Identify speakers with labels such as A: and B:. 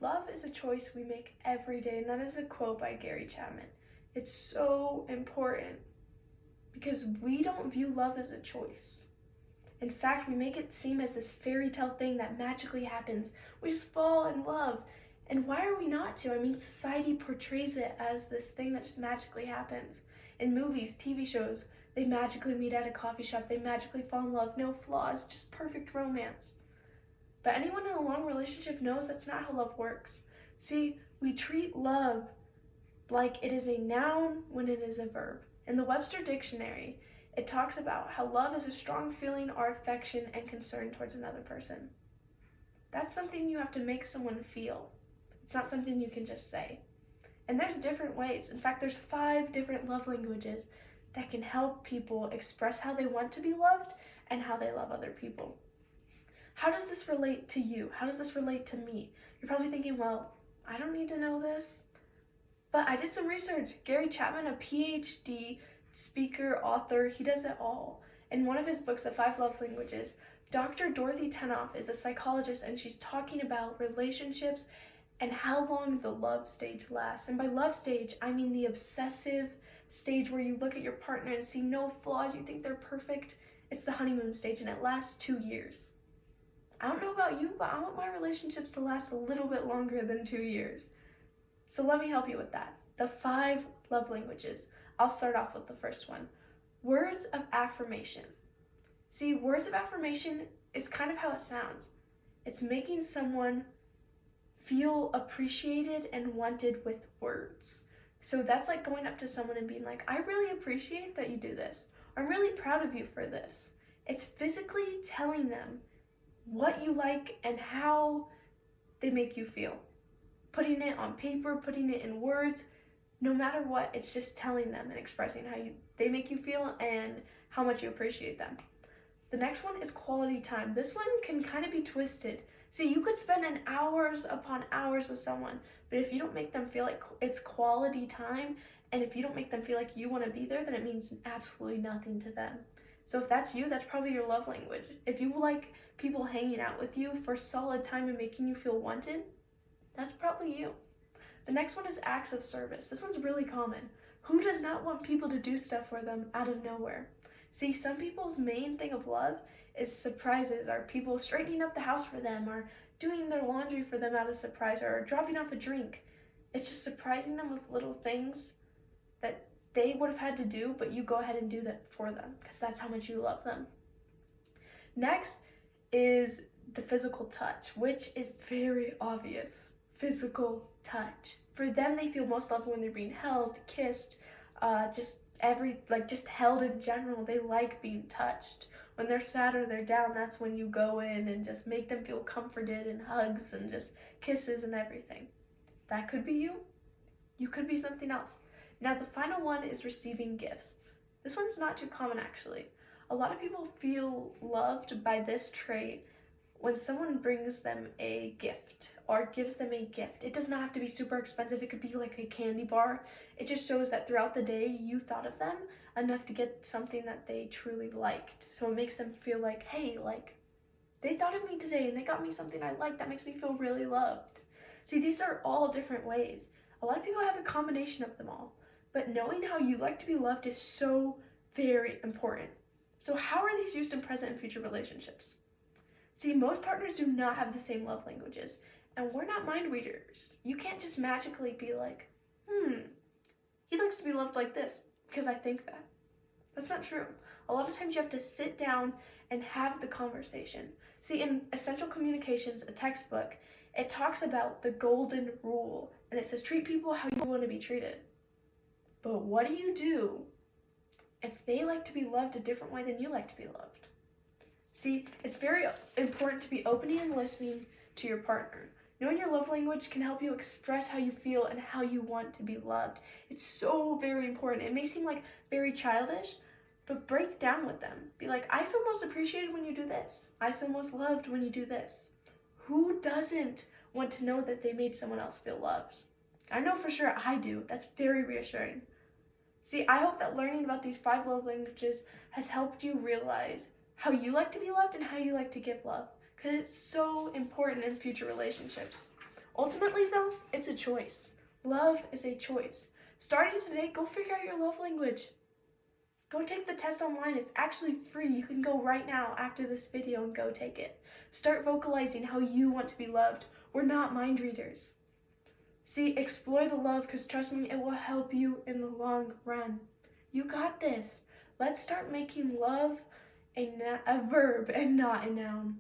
A: love is a choice we make every day, and that is a quote by Gary Chapman. It's so important because we don't view love as a choice. In fact, we make it seem as this fairy tale thing that magically happens. We just fall in love. And why are we not to? I mean, society portrays it as this thing that just magically happens. In movies, TV shows, they magically meet at a coffee shop, they magically fall in love, no flaws, just perfect romance. But anyone in a long relationship knows that's not how love works. See, we treat love like it is a noun when it is a verb. In the Webster Dictionary, it talks about how love is a strong feeling or affection and concern towards another person. That's something you have to make someone feel. It's not something you can just say. And there's different ways. In fact, there's 5 different love languages that can help people express how they want to be loved and how they love other people. How does this relate to you? How does this relate to me? You're probably thinking, well, I don't need to know this. But I did some research. Gary Chapman, a PhD speaker, author, he does it all. In one of his books, The 5 Love Languages, Dr. Dorothy Tenoff is a psychologist, and she's talking about relationships and how long the love stage lasts. And by love stage, I mean the obsessive stage where you look at your partner and see no flaws, you think they're perfect. It's the honeymoon stage, and it lasts 2 years. I don't know about you, but I want my relationships to last a little bit longer than 2 years. So let me help you with that. The 5 love languages. I'll start off with the first one. Words of affirmation. See, words of affirmation is kind of how it sounds. It's making someone feel appreciated and wanted with words. So that's like going up to someone and being like, I really appreciate that you do this. I'm really proud of you for this. It's physically telling them what you like and how they make you feel. Putting it on paper, putting it in words, no matter what, it's just telling them and expressing how they make you feel and how much you appreciate them. The next one is quality time. This one can kind of be twisted. See, you could spend an hours upon hours with someone, but if you don't make them feel like it's quality time, and if you don't make them feel like you want to be there, then it means absolutely nothing to them. So if that's you, that's probably your love language. If you like people hanging out with you for solid time and making you feel wanted, that's probably you. The next one is acts of service. This one's really common. Who does not want people to do stuff for them out of nowhere? See, some people's main thing of love is surprises, or people straightening up the house for them, or doing their laundry for them out of surprise, or dropping off a drink. It's just surprising them with little things that they would have had to do, but you go ahead and do that for them because that's how much you love them. Next is the physical touch, which is very obvious. Physical touch. For them, they feel most loved when they're being held, kissed, just held in general. They like being touched. When they're sad or they're down, that's when you go in and just make them feel comforted, and hugs and just kisses and everything. That could be you. You could be something else. Now, the final one is receiving gifts. This one's not too common, actually. A lot of people feel loved by this trait when someone brings them a gift or gives them a gift. It does not have to be super expensive. It could be like a candy bar. It just shows that throughout the day you thought of them enough to get something that they truly liked. So it makes them feel like, hey, like, they thought of me today and they got me something I like. That makes me feel really loved. See, these are all different ways. A lot of people have a combination of them all. But knowing how you like to be loved is so very important. So how are these used in present and future relationships? See, most partners do not have the same love languages, and we're not mind readers. You can't just magically be like, he likes to be loved like this because I think that. That's not true. A lot of times you have to sit down and have the conversation. See, in Essential Communications, a textbook, it talks about the golden rule, and it says treat people how you want to be treated. But what do you do if they like to be loved a different way than you like to be loved? See, it's very important to be opening and listening to your partner. Knowing your love language can help you express how you feel and how you want to be loved. It's so very important. It may seem like very childish, but break down with them. Be like, I feel most appreciated when you do this. I feel most loved when you do this. Who doesn't want to know that they made someone else feel loved? I know for sure I do. That's very reassuring. See, I hope that learning about these 5 love languages has helped you realize how you like to be loved and how you like to give love, because it's so important in future relationships. Ultimately, though, it's a choice. Love is a choice. Starting today, go figure out your love language. Go take the test online. It's actually free. You can go right now after this video and go take it. Start vocalizing how you want to be loved. We're not mind readers. See, explore the love, because trust me, it will help you in the long run. You got this. Let's start making love a verb and not a noun.